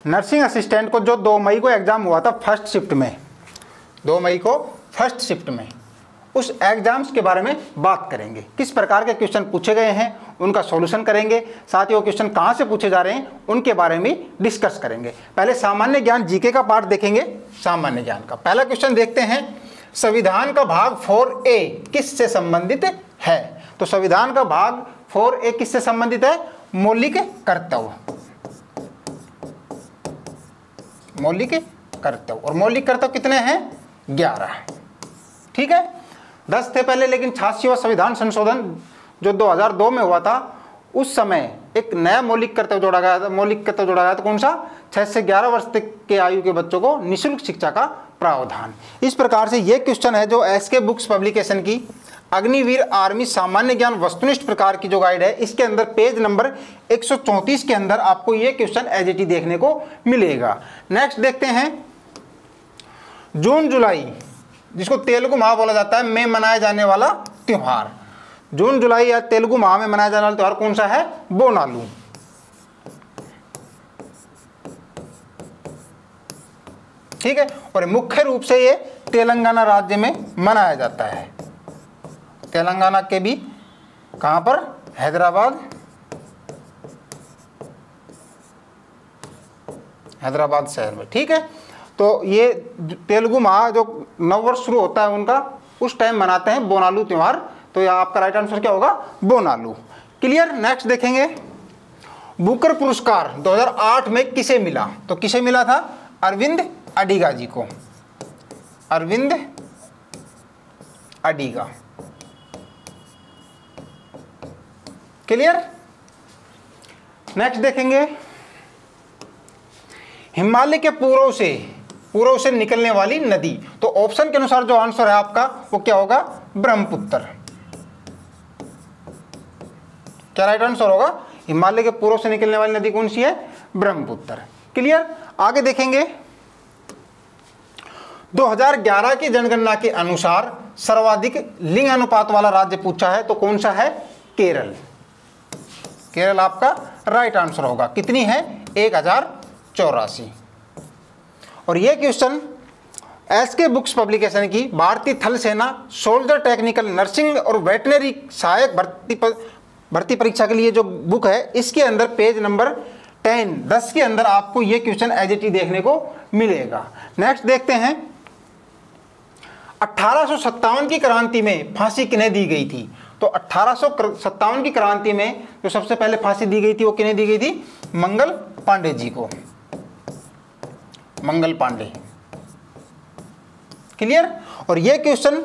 Nursing assistant को जो 2 मई को एग्ज़ाम हुआ था फर्स्ट शिफ्ट में, 2 मई को फर्स्ट शिफ्ट में, उस एग्जाम्स के बारे में बात करेंगे। किस प्रकार के क्वेश्चन पूछे गए हैं उनका सॉल्यूशन करेंगे, साथ ही वो क्वेश्चन कहाँ से पूछे जा रहे हैं उनके बारे में डिस्कस करेंगे। पहले सामान्य ज्ञान जीके का पार्ट देखेंगे। सामान्य ज्ञान का पहला क्वेश्चन देखते हैं, संविधान का भाग 4A किससे संबंधित है? तो संविधान का भाग 4A किससे संबंधित है? मौलिक कर्तव्य, मौलिक कर्तव्य। और मौलिक कर्तव्य कितने हैं? 11। ठीक है, 10 थे पहले, लेकिन 86वां संविधान संशोधन जो 2002 में हुआ था उस समय एक नया मौलिक कर्तव्य जोड़ा गया था। मौलिक कर्तव्य जोड़ा गया था कौन सा? 6 से 11 वर्ष तक के आयु के बच्चों को निःशुल्क शिक्षा का प्रावधान। इस प्रकार से ये क्वेश्चन है जो एसके बुक्स पब्लिकेशन की अग्निवीर आर्मी सामान्य ज्ञान वस्तुनिष्ठ प्रकार की जो गाइड है, इसके अंदर पेज नंबर 134 के अंदर आपको ये क्वेश्चन एज इट इज देखने को मिलेगा। नेक्स्ट देखते हैं, जून जुलाई जिसको तेलुगु माह बोला जाता है में मनाया जाने वाला त्योहार, जून जुलाई या तेलुगु माह में मनाया जाने वाला त्योहार कौन सा है? बोनालू। ठीक है, और मुख्य रूप से ये तेलंगाना राज्य में मनाया जाता है। तेलंगाना के भी कहां पर? हैदराबाद, हैदराबाद शहर में। ठीक है, तो ये तेलुगु माह जो नववर्ष शुरू होता है उनका, उस टाइम मनाते हैं बोनालू त्योहार। तो यहाँ आपका राइट आंसर क्या होगा? बोनालू। क्लियर। नेक्स्ट देखेंगे, बुकर पुरस्कार 2008 में किसे मिला? तो किसे मिला था? अरविंद अडिगा जी को, अरविंद अडिगा। क्लियर। नेक्स्ट देखेंगे, हिमालय के पूर्व से निकलने वाली नदी। तो ऑप्शन के अनुसार जो आंसर है आपका वो क्या होगा? ब्रह्मपुत्र। क्या राइट आंसर होगा? हिमालय के पूर्व से निकलने वाली नदी कौन सी है? ब्रह्मपुत्र। क्लियर। आगे देखेंगे, 2011 की जनगणना के अनुसार सर्वाधिक लिंग अनुपात वाला राज्य पूछा है, तो कौन सा है? केरल। केरल आपका राइट आंसर होगा। कितनी है? 1084। और ये क्वेश्चन एसके बुक्स पब्लिकेशन की भारतीय थल सेना सोल्जर टेक्निकल नर्सिंग और वेटनरी सहायक भर्ती परीक्षा के लिए जो बुक है, इसके अंदर पेज नंबर 10 के अंदर आपको ये क्वेश्चन एज इट इज देखने को मिलेगा। नेक्स्ट देखते हैं, 1857 की क्रांति में फांसी किन्हें दी गई थी? तो 1857 की क्रांति में जो सबसे पहले फांसी दी गई थी वो किन्हें दी गई थी? मंगल पांडे जी को, मंगल पांडे। क्लियर। और ये क्वेश्चन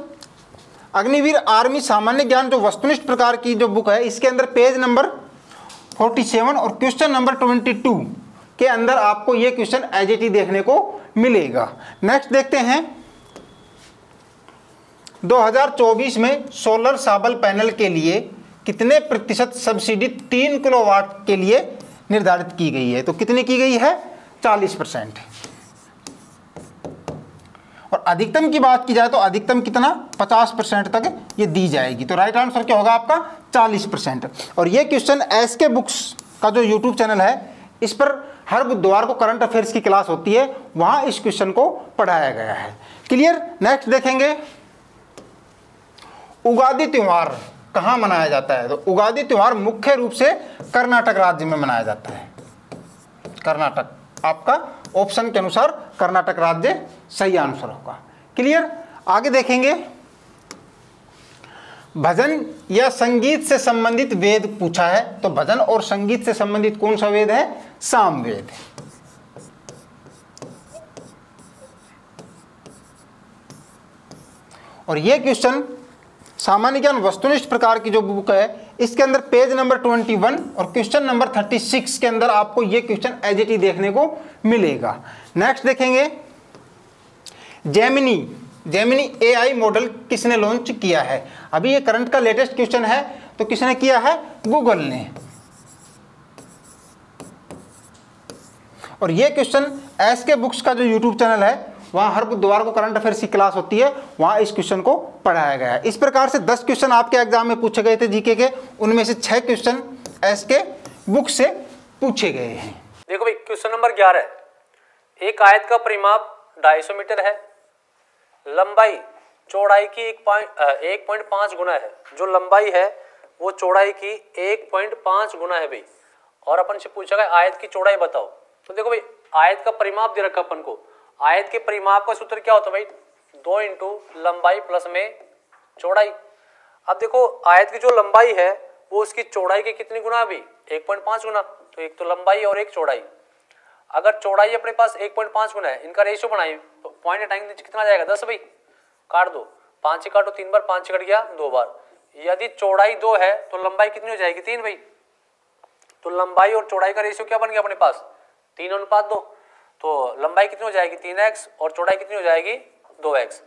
अग्निवीर आर्मी सामान्य ज्ञान जो वस्तुनिष्ठ प्रकार की जो बुक है, इसके अंदर पेज नंबर 47 और क्वेश्चन नंबर 22 के अंदर आपको ये क्वेश्चन एज इट इज देखने को मिलेगा। नेक्स्ट देखते हैं, 2024 में सोलर साबल पैनल के लिए कितने प्रतिशत सब्सिडी 3 किलोवाट के लिए निर्धारित की गई है? तो कितनी की गई है? 40%। और अधिकतम की बात की जाए तो अधिकतम कितना? 50% तक ये दी जाएगी। तो राइट आंसर क्या होगा आपका? 40%। और ये क्वेश्चन एसके बुक्स का जो यूट्यूब चैनल है, इस पर हर बुधवार को करंट अफेयर्स की क्लास होती है, वहां इस क्वेश्चन को पढ़ाया गया है। क्लियर। नेक्स्ट देखेंगे, उगादि त्योहार कहाँ मनाया जाता है? तो उगादि त्योहार मुख्य रूप से कर्नाटक राज्य में मनाया जाता है। कर्नाटक, आपका ऑप्शन के अनुसार कर्नाटक राज्य सही आंसर होगा। क्लियर। आगे देखेंगे, भजन या संगीत से संबंधित वेद पूछा है। तो भजन और संगीत से संबंधित कौन सा वेद है? सामवेद। और यह क्वेश्चन सामान्य ज्ञान वस्तुनिष्ठ प्रकार की जो बुक है, इसके अंदर पेज नंबर 21 और क्वेश्चन नंबर 36 के अंदर आपको यह क्वेश्चन एज इट इज देखने को मिलेगा। नेक्स्ट देखेंगे, जेमिनी एआई मॉडल किसने लॉन्च किया है? अभी ये करंट का लेटेस्ट क्वेश्चन है, तो किसने किया है? गूगल ने। और ये क्वेश्चन एसके बुक्स का जो यूट्यूब चैनल है, वहाँ हर बुधवार को करंट अफेयर्स की क्लास होती है, वहाँ इस क्वेश्चन को पढ़ाया गया है। इस प्रकार से 10 क्वेश्चन आपके एग्जाम में पूछे गए थे जीके के, उनमें से 6 क्वेश्चन एसके बुक से पूछे गए हैं। देखो भाई, क्वेश्चन नंबर 11 एक आयत का परिमाप 250 मीटर है, लंबाई चौड़ाई की 1.5 गुना है। जो लंबाई है वो चौड़ाई की 1.5 गुना है भाई। और अपन से पूछा गया आयत की चौड़ाई बताओ। तो देखो भाई आयत का परिमाप दे रखा अपन को, आयत के परिमाप का सूत्र क्या होता है भाई, 2 इंटू लंबाई प्लस में चौड़ाई। अब देखो आयत की जो लंबाई है वो उसकी चौड़ाई की कितनी गुना है भाई, 1.5 गुना। तो एक तो लंबाई और एक चौड़ाई, अगर चौड़ाई अपने पास 1.5 गुना है, इनका रेशियो बनाए तो पॉइंट हटाएंगे नीचे कितना जाएगा 10 भाई, काट दो, 5 से काटो 3 बार, 5 से कट गया 2 बार। यदि चौड़ाई 2 है तो लंबाई कितनी हो जाएगी 3 भाई। तो लंबाई और चौड़ाई का रेशियो क्या बन गया अपने पास 3:2। तो लंबाई कितनी हो जाएगी 3x और चौड़ाई कितनी हो जाएगी 2x।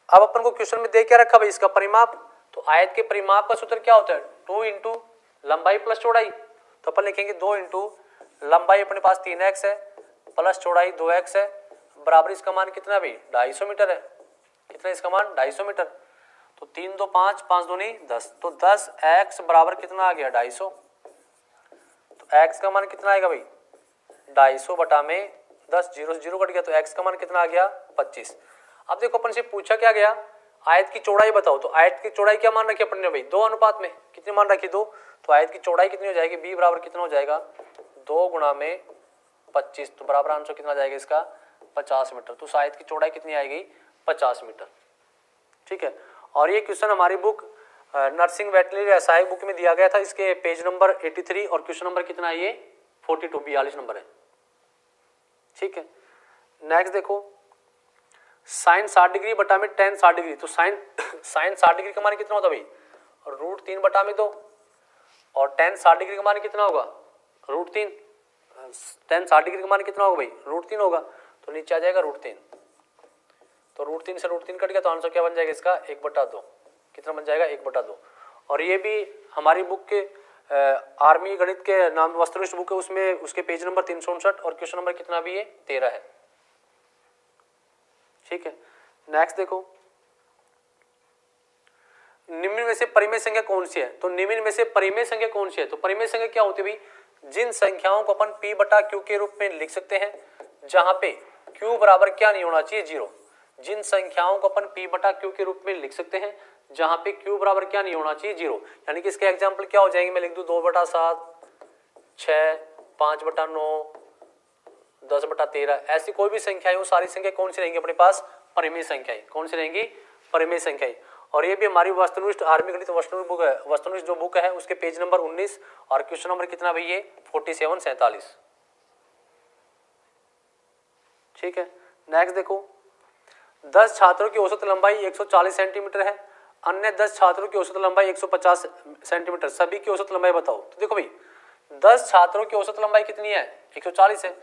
अब अपन को क्वेश्चन में दे क्या रखा भाई इसका परिमाप, तो आयत के परिमाप का सूत्र क्या होता है 2 इंटू लंबाई प्लस चौड़ाई। तो अपन लिखेंगे 2 इंटू लंबाई अपने पास 3x है प्लस चौड़ाई 2x है, बराबर इसका मान कितना है भाई 250 मीटर है। कितना इसका मान 250 मीटर। तो 3 2 5, 5 2 10, तो 10x बराबर कितना आ गया 250। तो x का मान कितना आएगा भाई 250 बटा में 10, 0 से 0 कट गया, तो x का मान कितना आ गया 25। अब देखो अपन से पूछा क्या गया, आयत की चौड़ाई बताओ। तो आयत की चौड़ाई क्या मान रखी अपन ने भाई 2 अनुपात में, कितनी मान रखी 2। तो आयत की चौड़ाई कितनी हो जाएगी b बराबर कितना हो जाएगा 2 गुणा में 25। तो बराबर आंसर कितना जाएगा इसका 50 मीटर। तो आयत की चौड़ाई कितनी आएगी 50 मीटर। ठीक है। और ये क्वेश्चन हमारी बुक नर्सिंग वेटनरी सहायक बुक में दिया गया था, इसके पेज नंबर 83 और क्वेश्चन नंबर कितना है ये 42 नंबर है। ठीक है। नेक्स्ट देखो साइन 60 डिग्री बटा में tan 60 डिग्री। तो साइन 60 डिग्री का मान कितना होता है भाई √3 बटा में 2, और tan 60 डिग्री का मान कितना होगा √3। tan 60 डिग्री का मान कितना होगा भाई √3 होगा, तो नीचे आ जाएगा √3। तो √3 से √3 कट गया, तो आंसर क्या बन जाएगा इसका 1/2। कितना बन जाएगा 1/2। और ये भी हमारी बुक के आर्मी गणित के नाम वस्तुनिष्ठ बुक है, उसमें उसके पेज नंबर 359 और क्वेश्चन नंबर कितना भी ये 13 है। ठीक है। नेक्स्ट देखो निम्न में से परिमेय संख्या कौन सी है। तो निम्न में से परिमेय संख्या कौन सी है, तो परिमेय संख्या क्या होती है भाई, जिन संख्याओं को अपन p बटा q के रूप में लिख सकते हैं जहां पे q बराबर क्या नहीं होना चाहिए 0। जिन संख्याओं को अपन p बटा q के रूप में लिख सकते हैं जहां पे q बराबर क्या नहीं होना चाहिए 0। यानी कि इसके एग्जाम्पल क्या हो जाएंगे, मैं लिख दूं 2/7, 6, 5/9, 10/13, ऐसी कोई भी संख्या है वो सारी संख्या कौन सी रहेंगी अपने पास परिमेय संख्याएं। कौन सी रहेंगी परिमेय संख्याएं। और ये भी हमारी वस्तुनिष्ठ आर्मी गणित वस्तुनिष्ठ जो बुक है उसके पेज नंबर 19 और क्वेश्चन नंबर कितना भाई ये 47-47। ठीक है। नेक्स्ट देखो 10 छात्रों की औसत लंबाई 140 सेंटीमीटर है, अन्य 10 छात्रों की औसत लंबाई 150 सेंटीमीटर, सभी की औसत लंबाई बताओ। तो देखो भाई 10 छात्रों की औसत लंबाई कितनी है 140 है,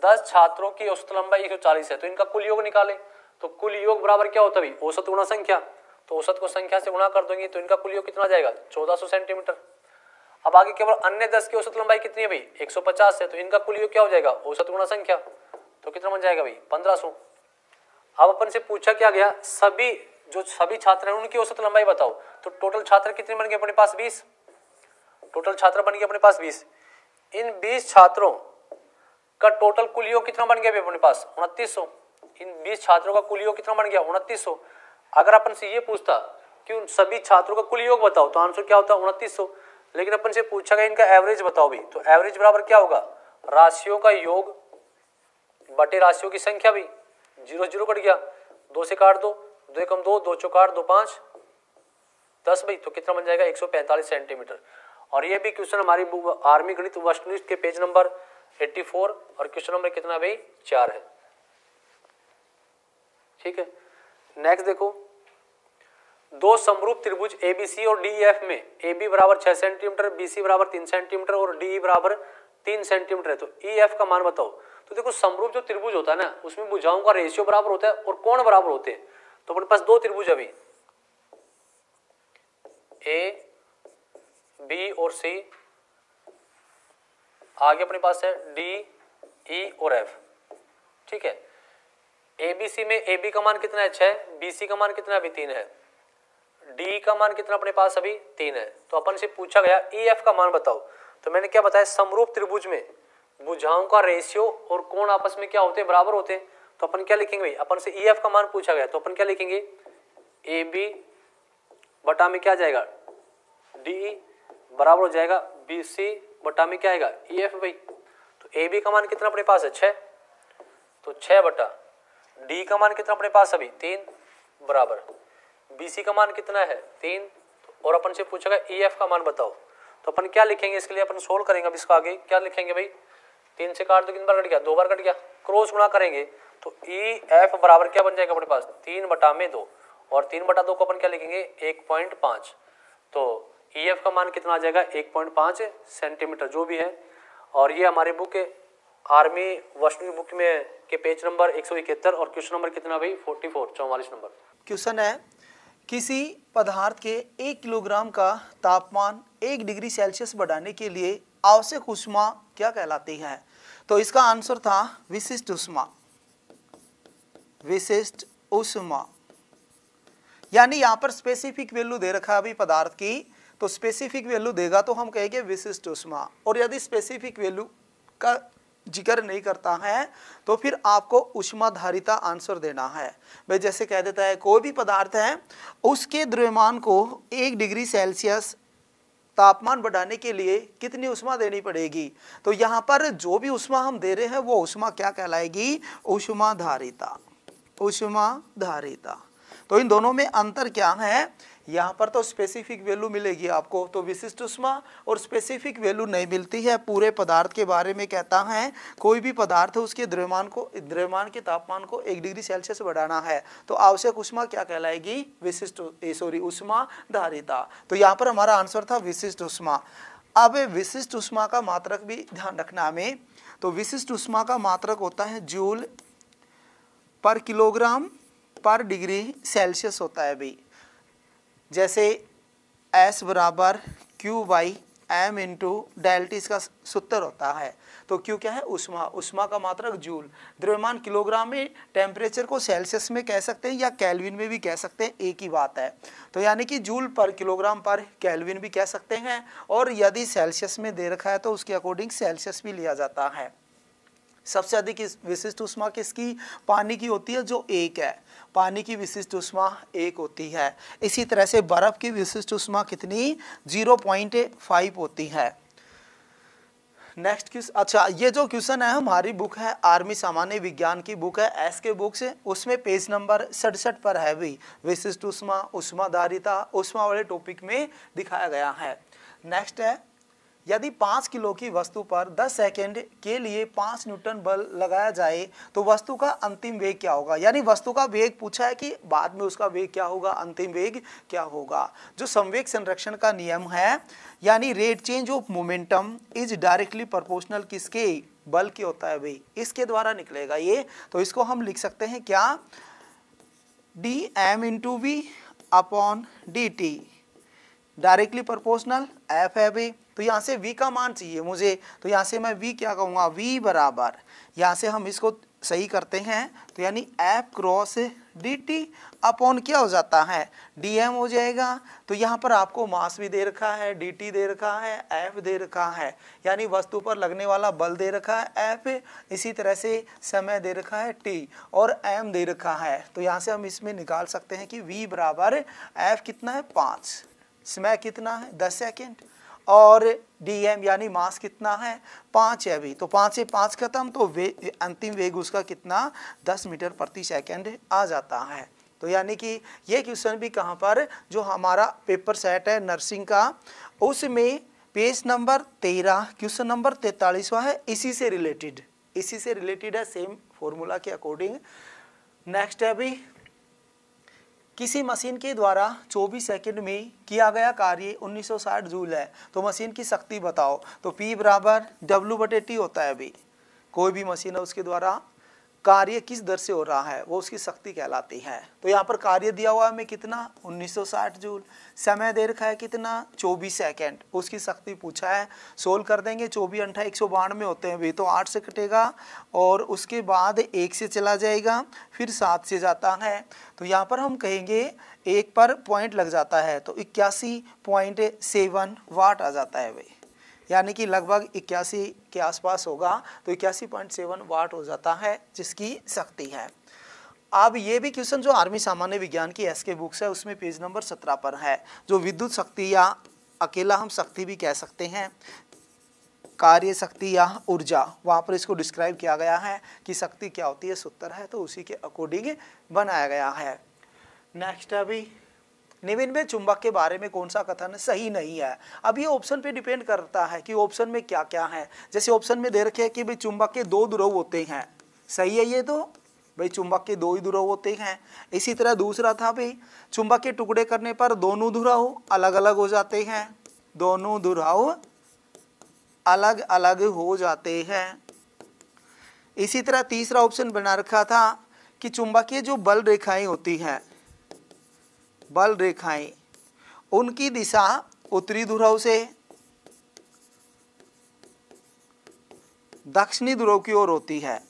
10 छात्रों की औसत लंबाई 140 है, तो इनका कुल योग निकाले। तो कुल योग बराबर क्या होता है भाई औसत गुणा संख्या। तो औसत को संख्या से गुणा कर देंगे तो इनका कुल योग कितना जाएगा 1400 सेंटीमीटर। अब आगे केवल अन्य 10 की औसत लंबाई कितनी है भाई 150 है, तो इनका कुल योग क्या हो जाएगा औसत गुणा संख्या। तो कितना बन जाएगा भाई 1500। अब अपन से पूछा क्या गया सभी छात्र हैं उनकी औसत लंबाई बताओ। तो टोटल छात्र कितने बन गए अपने पास 20। टोटल छात्र बन गए अपने पास 20। इन 20 छात्रों का टोटल कुल योग कितना बन गया अपने पास 2900। इन 20 छात्रों का कुल योग कितना बन गया 2900। अगर अपन से ये पूछता कि उन सभी छात्रों का कुल योग बताओ तो आंसर क्या होता 2900। लेकिन अपन से पूछा गया इनका एवरेज बताओ भी, तो एवरेज बराबर क्या होगा राशियों का योग बटे राशियों की संख्या भी। 0 0 कट गया, 2 से काट दो, 2 एकम 2, 2 चौक 8, 2 5 10 भाई। तो कितना बन जाएगा 145 सेंटीमीटर। और ये भी क्वेश्चन हमारी बुक आर्मी गणित वस्तुनिष्ठ के पेज नंबर 84 और क्वेश्चन नंबर कितना भाई 4 है। ठीक है। नेक्स्ट देखो दो समरूप त्रिभुज ABC और DEF में AB बराबर 6 सेंटीमीटर, BC बराबर 3 सेंटीमीटर और DE बराबर 3 सेंटीमीटर है, तो EF का मान बताओ। तो देखो समरूप जो त्रिभुज होता है ना उसमें भुजाओं का रेशियो बराबर होता है और कोण बराबर होते हैं। तो अपने पास दो त्रिभुज अभी A, B और C, आगे अपने पास है D, E और F। ठीक है। ABC में AB का मान कितना है 6, BC का मान कितना है अभी 3 है, D का मान कितना अपने पास अभी 3 है। तो अपन से पूछा गया EF का मान बताओ। तो मैंने क्या बताया समरूप त्रिभुज में भुजाओं का रेशियो और कोण आपस में क्या होते हैं, बराबर होते हैं। तो अपन क्या लिखेंगे भाई, अपन से EF का मान पूछा गया, तो अपन क्या लिखेंगे, AB बटा में क्या जाएगा, DE बराबर हो जाएगा BC बटा में क्या आएगा, EF भाई। तो AB का मान कितना अपने पास है, 6, तो 6 बटा D का मान कितना अपने पास अभी 3 बराबर BC का मान कितना है 3, और अपन से पूछेगा EF का मान बताओ। तो अपन क्या लिखेंगे, इसके लिए अपन सोल्व करेंगे। अब इसको आगे क्या लिखेंगे भाई, 3 से काट दो, कितनी बार कट गया, 2 बार कट गया, क्रॉस गुणा करेंगे तो EF बराबर क्या बन जाएगा अपने पास 3 बटा में 2, और 3 बटा 2 को अपन क्या लिखेंगे 1.5। तो EF का मान कितना आ जाएगा 1.5 सेंटीमीटर जो भी है। और ये हमारे बुक आर्मी वर्षनी बुक में के पेज नंबर 171 और क्वेश्चन नंबर कितना भाई 44 नंबर। क्वेश्चन है, किसी पदार्थ के 1 किलोग्राम का तापमान 1 डिग्री सेल्सियस बढ़ाने के लिए आवश्यक ऊष्मा क्या कहलाती है। तो इसका आंसर था विशिष्ट ऊष्मा। विशिष्ट ऊष्मा यानी यहाँ पर स्पेसिफिक वैल्यू दे रखा है अभी पदार्थ की, तो स्पेसिफिक वैल्यू देगा तो हम कहेंगे विशिष्ट ऊष्मा। और यदि स्पेसिफिक वैल्यू का जिक्र नहीं करता है तो फिर आपको ऊष्माधारिता आंसर देना है। भाई जैसे कह देता है कोई भी पदार्थ है उसके द्रव्यमान को 1 डिग्री सेल्सियस तापमान बढ़ाने के लिए कितनी ऊष्मा देनी पड़ेगी, तो यहाँ पर जो भी ऊष्मा हम दे रहे हैं वो ऊष्मा क्या कहलाएगी, ऊष्माधारिता। ऊष्माधारिता। तो इन दोनों में अंतर क्या है, यहाँ पर तो स्पेसिफिक वैल्यू मिलेगी आपको, तो विशिष्ट ऊष्मा और स्पेसिफिक वैल्यू नहीं मिलती है। पूरे पदार्थ के बारे में कहता है कोई भी पदार्थ है उसके द्रव्यमान के तापमान को 1 डिग्री सेल्सियस बढ़ाना है तो आवश्यक ऊष्मा क्या कहलाएगी, ऊष्माधारिता। तो यहाँ पर हमारा आंसर था विशिष्ट ऊष्मा। अब विशिष्ट ऊष्मा का मात्रक भी ध्यान रखना हमें। तो विशिष्ट ऊष्मा का मात्रक होता है जूल पर किलोग्राम पर डिग्री सेल्सियस होता है भाई। जैसे S बराबर Q by M into delta इसका सूत्र होता है। तो Q क्या है, ऊष्मा। ऊष्मा का मात्रक जूल। द्रव्यमान किलोग्राम में, टेम्परेचर को सेल्सियस में कह सकते हैं या केल्विन में भी कह सकते हैं, एक ही बात है। तो यानी कि जूल पर किलोग्राम पर केल्विन भी कह सकते हैं, और यदि सेल्सियस में दे रखा है तो उसके अकॉर्डिंग सेल्सियस भी लिया जाता है। सबसे अधिक विशिष्ट ऊष्मा किसकी, पानी की होती है जो 1 है। पानी की विशिष्ट ऊष्मा 1 होती है। इसी तरह से बर्फ की विशिष्ट ऊष्मा कितनी, 0.5 होती है। नेक्स्ट क्वेश्चन, अच्छा ये जो क्वेश्चन है हमारी बुक है आर्मी सामान्य विज्ञान की बुक है SK बुक से, उसमें पेज नंबर 67 पर है भी विशिष्ट ऊष्मा, ऊष्माधारिता, ऊष्मा वाले टॉपिक में दिखाया गया है। नेक्स्ट है, यदि 5 किलो की वस्तु पर 10 सेकंड के लिए 5 न्यूटन बल लगाया जाए तो वस्तु का अंतिम वेग क्या होगा। यानी वस्तु का वेग पूछा है कि बाद में उसका वेग क्या होगा, अंतिम वेग क्या होगा। जो संवेग संरक्षण का नियम है, यानी rate change of momentum is directly proportional किसके, बल के होता है भाई, इसके द्वारा निकलेगा ये। तो इसको हम लिख सकते हैं क्या, dm into V upon dt, directly proportional F है भाई। तो यहाँ से v का मान चाहिए मुझे, तो यहाँ से मैं v क्या कहूँगा, v बराबर, यहाँ से हम इसको सही करते हैं तो यानी F क्रॉस dt अपॉन क्या हो जाता है, dm हो जाएगा। तो यहाँ पर आपको मास भी दे रखा है, dt दे रखा है, F दे रखा है, यानी वस्तु पर लगने वाला बल दे रखा है F, इसी तरह से समय दे रखा है t और m दे रखा है। तो यहाँ से हम इसमें निकाल सकते हैं कि v बराबर F कितना है 5, समय कितना है 10 सेकेंड, और dm यानी मास कितना है 5 है अभी। तो 5 से 5 खत्म, तो अंतिम वेग उसका कितना 10 मीटर प्रति सेकंड आ जाता है। तो यानी कि ये क्वेश्चन भी कहाँ पर, जो हमारा पेपर सेट है नर्सिंग का, उसमें पेज नंबर 13 क्वेश्चन नंबर 43वां है, इसी से रिलेटेड है, सेम फॉर्मूला के अकॉर्डिंग। नेक्स्ट है अभी, किसी मशीन के द्वारा 24 सेकंड में किया गया कार्य 1960 जूल है, तो मशीन की शक्ति बताओ। तो P बराबर W/T होता है अभी। कोई भी मशीन है उसके द्वारा कार्य किस दर से हो रहा है वो उसकी शक्ति कहलाती है। तो यहाँ पर कार्य दिया हुआ है हमें कितना 1960 जूल, समय दे रखा है कितना 24 सेकंड, उसकी शक्ति पूछा है। सोल्व कर देंगे, 24 × 192 होते हैं भी, तो 8 से कटेगा और उसके बाद 1 से चला जाएगा, फिर 7 से जाता है। तो यहाँ पर हम कहेंगे 1 पर पॉइंट लग जाता है, तो 81.7 वाट आ जाता है भाई। यानी कि लगभग 81 के आसपास होगा, तो 81.7 वाट हो जाता है जिसकी शक्ति है। अब ये भी क्वेश्चन जो आर्मी सामान्य विज्ञान की एसके बुक्स है उसमें पेज नंबर 17 पर है, जो विद्युत शक्ति या अकेला हम शक्ति भी कह सकते हैं, कार्य शक्ति या ऊर्जा, वहाँ पर इसको डिस्क्राइब किया गया है कि शक्ति क्या होती है, सूत्र है, तो उसी के अकॉर्डिंग बनाया गया है। नेक्स्ट अभी निम्न में चुंबक के बारे में कौन सा कथन सही नहीं है। अब ये ऑप्शन पे डिपेंड करता है कि ऑप्शन में क्या क्या है। जैसे ऑप्शन में दे रखे है कि भाई चुंबक के 2 ध्रुव होते हैं, सही है ये, तो भाई चुंबक के 2 ही ध्रुव होते हैं। इसी तरह दूसरा था भाई चुंबक के टुकड़े करने पर दोनों ध्रुव अलग अलग हो जाते हैं, दोनों ध्रुव अलग अलग हो जाते हैं। इसी तरह तीसरा ऑप्शन बना रखा था कि चुंबकीय जो बल रेखाएं होती हैं, बल रेखाएं, उनकी दिशा उत्तरी ध्रुव से दक्षिणी ध्रुव की ओर होती है,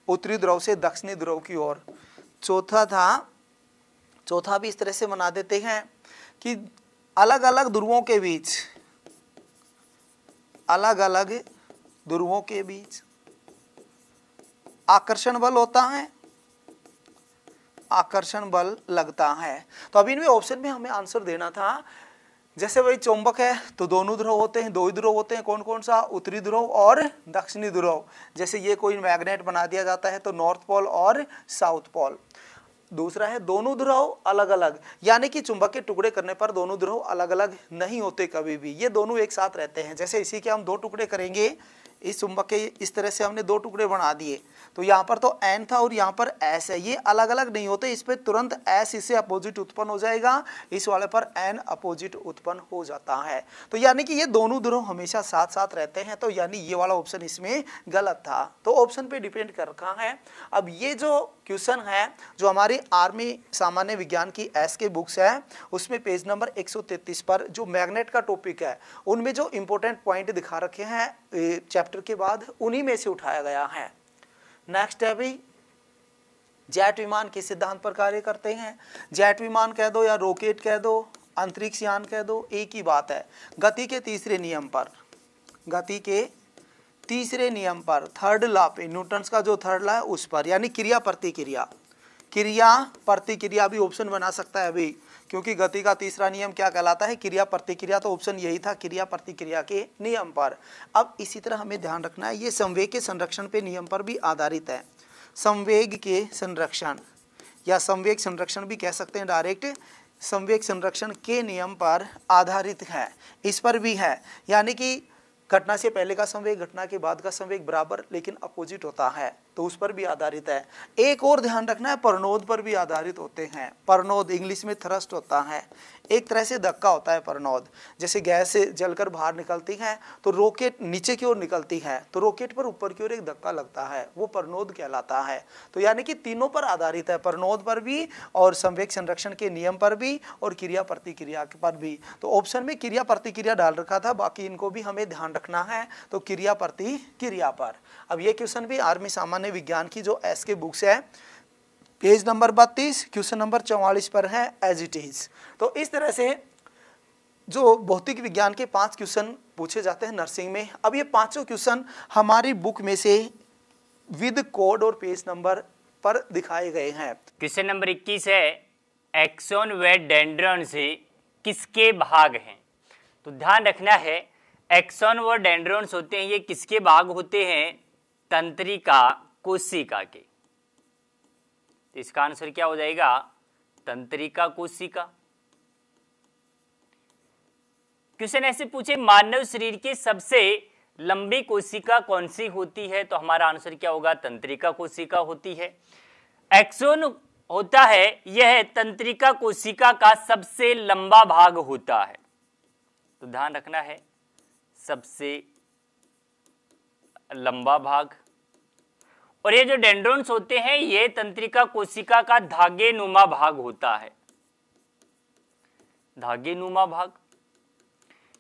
उत्तरी ध्रुव से दक्षिणी ध्रुव की ओर। चौथा भी इस तरह से बना देते हैं कि अलग अलग ध्रुवों के बीच, अलग अलग ध्रुवों के बीच आकर्षण बल होता है, आकर्षण बल लगता है। तो अभी इनमें ऑप्शन में हमें आंसर देना था। जैसे भाई चुंबक है तो दोनों ध्रुव होते हैं, 2 ही ध्रुव होते हैं, कौन कौन सा, उत्तरी ध्रुव और दक्षिणी ध्रुव। जैसे ये कोई मैग्नेट बना दिया जाता है तो नॉर्थ पोल और साउथ पोल। दूसरा है दोनों ध्रुव अलग अलग, यानी कि चुंबक के टुकड़े करने पर दोनों ध्रुव अलग अलग नहीं होते कभी भी, ये दोनों एक साथ रहते हैं। जैसे इसी के हम 2 टुकड़े करेंगे, इस चुंबक के इस तरह से हमने 2 टुकड़े बना दिए, तो यहाँ पर तो N था और यहाँ पर S है, ये अलग अलग नहीं होते। इस पर तुरंत S इससे अपोजिट उत्पन्न हो जाएगा, इस वाले पर N अपोजिट उत्पन्न हो जाता है। तो यानी कि ये दोनों ध्रुव हमेशा साथ साथ रहते हैं, तो यानी ये वाला ऑप्शन इसमें गलत था। तो ऑप्शन पे डिपेंड कर रखा है। अब ये जो क्वेश्चन है जो हमारी आर्मी सामान्य विज्ञान की एस के बुक्स है उसमें पेज नंबर 133 पर जो मैग्नेट का टॉपिक है उनमें जो इंपॉर्टेंट पॉइंट दिखा रखे हैं चैप्टर के बाद, उन्हीं में से उठाया गया है। नेक्स्ट है भी जेट विमान किस सिद्धांत पर कार्य करते हैं। जेट विमान कह दो या रॉकेट कह दो, अंतरिक्ष यान कह दो, एक ही बात है। गति के तीसरे नियम पर, गति के तीसरे नियम पर, थर्ड लॉ पे, न्यूटन का जो थर्ड लॉ है उस पर, यानी क्रिया प्रतिक्रिया, क्रिया प्रतिक्रिया भी ऑप्शन बना सकता है अभी, क्योंकि गति का तीसरा नियम क्या कहलाता है, क्रिया प्रतिक्रिया, तो ऑप्शन यही था क्रिया प्रतिक्रिया के नियम पर। अब इसी तरह हमें ध्यान रखना है ये संवेग के संरक्षण पे नियम पर भी आधारित है। संवेग के संरक्षण या संवेग संरक्षण भी कह सकते हैं, डायरेक्ट संवेग संरक्षण के नियम पर आधारित है, इस पर भी है। यानी कि घटना से पहले का संवेग घटना के बाद का संवेग बराबर लेकिन अपोजिट होता है, तो उस पर भी आधारित है। एक और ध्यान रखना है, परनोद पर भी आधारित होते हैं। परनोद इंग्लिश में थ्रस्ट होता है, एक तरह से धक्का होता है परनोद। जैसे गैस से जलकर बाहर निकलती है तो रॉकेट नीचे की ओर निकलती है, तो रॉकेट पर ऊपर की ओर एक धक्का लगता है, वो परनोद कहलाता है। तो यानी कि तीनों पर आधारित है, परनोद पर भी और संवेग संरक्षण के नियम पर भी और क्रिया प्रतिक्रिया पर भी। तो ऑप्शन में क्रिया प्रतिक्रिया डाल रखा था, बाकी इनको भी हमें ध्यान रखना है, तो क्रिया प्रतिक्रिया पर। अब ये क्वेश्चन भी आर्मी सामान्य विज्ञान की जो एस के बुक्स है पेज नंबर 32 क्वेश्चन नंबर 44 पर है एज इट इज। तो इस तरह से जो भौतिक विज्ञान के 5 क्वेश्चन पूछे जाते हैं नर्सिंग में। अब ये 5 क्वेश्चन हमारी बुक में से विद कोड और पेज नंबर पर दिखाए गए हैं। क्वेश्चन नंबर 21 है, एक्सोन व डेंड्रॉन से किसके भाग हैं। तो ध्यान रखना है, एक्सोन व डेंड्रॉन्स होते हैं, ये किसके भाग होते हैं, तंत्रिका कोशिका के। तो इसका आंसर क्या हो जाएगा, तंत्रिका कोशिका। क्वेश्चन ऐसे पूछे, मानव शरीर की सबसे लंबी कोशिका कौन सी होती है, तो हमारा आंसर क्या होगा, तंत्रिका कोशिका होती है। एक्सोन होता है, यह तंत्रिका कोशिका का सबसे लंबा भाग होता है। तो ध्यान रखना है, सबसे लंबा भाग। और ये जो डेंड्रॉन्स होते हैं ये तंत्रिका कोशिका का धागे नुमा भाग होता है, धागे नुमा भाग।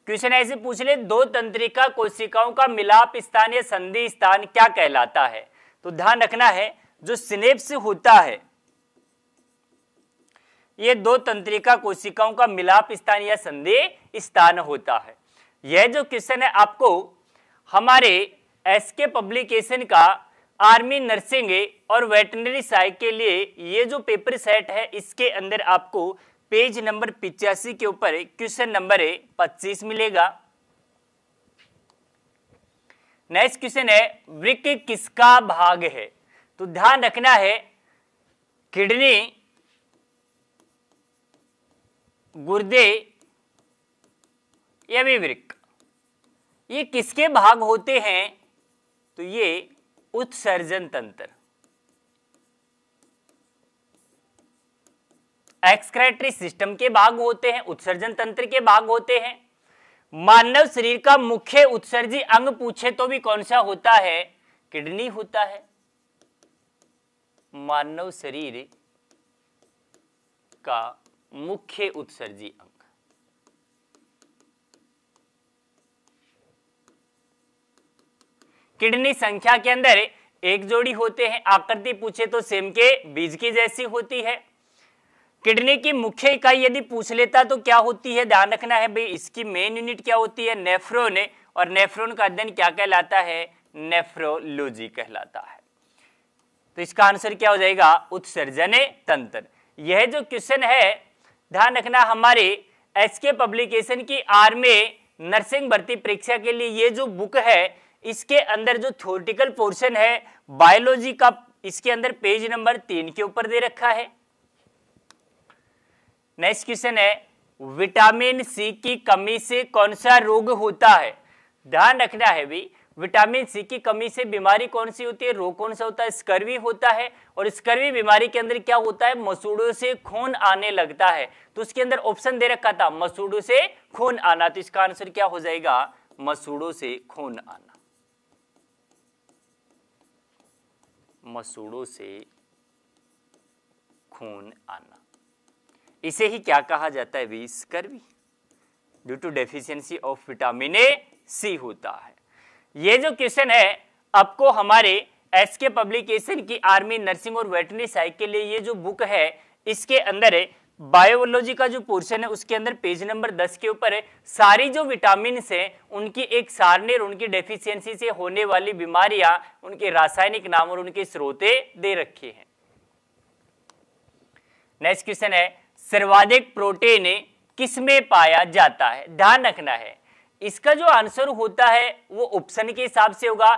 क्वेश्चन ऐसे पूछ ले, 2 तंत्रिका कोशिकाओं का मिलाप स्थान या संधि स्थान क्या कहलाता है। तो ध्यान रखना है, जो सिनेप्स होता है ये 2 तंत्रिका कोशिकाओं का मिलाप स्थान या संधि स्थान होता है। यह जो क्वेश्चन है आपको हमारे एसके पब्लिकेशन का आर्मी नर्सिंग और वेटनरी सहायक के लिए ये जो पेपर सेट है इसके अंदर आपको पेज नंबर 85 के ऊपर क्वेश्चन नंबर 25 मिलेगा। नेक्स्ट क्वेश्चन है वृक्क किसका भाग है? तो ध्यान रखना है किडनी, गुर्दे या भी वृक्क, ये किसके भाग होते हैं? तो ये उत्सर्जन तंत्र, एक्सक्रेटरी सिस्टम के भाग होते हैं, उत्सर्जन तंत्र के भाग होते हैं। मानव शरीर का मुख्य उत्सर्जी अंग पूछे तो भी कौन सा होता है? किडनी होता है। मानव शरीर का मुख्य उत्सर्जी अंग। किडनी संख्या के अंदर एक जोड़ी होते हैं, आकृति पूछे तो सेम के बीज की जैसी होती है। किडनी की मुख्य इकाई यदि पूछ लेता तो क्या होती है? ध्यान रखना है भाई, इसकी मेन यूनिट क्या होती है? नेफ्रॉन। और नेफ्रॉन का अध्ययन क्या कहलाता है? नेफ्रोलॉजी कहलाता है। तो इसका आंसर क्या हो जाएगा? उत्सर्जन तंत्र। यह जो क्वेश्चन है ध्यान रखना, हमारे एसके पब्लिकेशन की आर्मी नर्सिंग भर्ती परीक्षा के लिए ये जो बुक है इसके अंदर जो थ्योरेटिकल पोर्शन है बायोलॉजी का, इसके अंदर पेज नंबर 3 के ऊपर दे रखा है। नेक्स्ट क्वेश्चन है विटामिन सी की कमी से कौन सा रोग होता है? ध्यान रखना है भी, विटामिन सी की कमी से बीमारी कौन सी होती है? रोग कौन सा होता है? स्कर्वी होता है। और स्कर्वी बीमारी के अंदर क्या होता है? मसूड़ों से खून आने लगता है। तो उसके अंदर ऑप्शन दे रखा था मसूड़ों से खून आना, तो इसका आंसर क्या हो जाएगा? मसूड़ों से खून आना। मसूड़ों से खून आना, इसे ही क्या कहा जाता है भी? Scurvy, due to deficiency of vitamin C होता है। ये जो क्वेश्चन है आपको हमारे एसके पब्लिकेशन की आर्मी नर्सिंग और वेटरनरी सहायक के लिए ये जो बुक है इसके अंदर बायोलॉजी का जो पोर्शन है उसके अंदर पेज नंबर 10 के ऊपर सारी जो विटामिन है उनकी एक सारणी और उनकी डेफिशिएंसी से होने वाली बीमारियां, उनके रासायनिक नाम और उनके स्रोते दे रखे हैं। नेक्स्ट क्वेश्चन है सर्वाधिक प्रोटीन किसमें पाया जाता है? ध्यान रखना है इसका जो आंसर होता है वो ऑप्शन के हिसाब से होगा।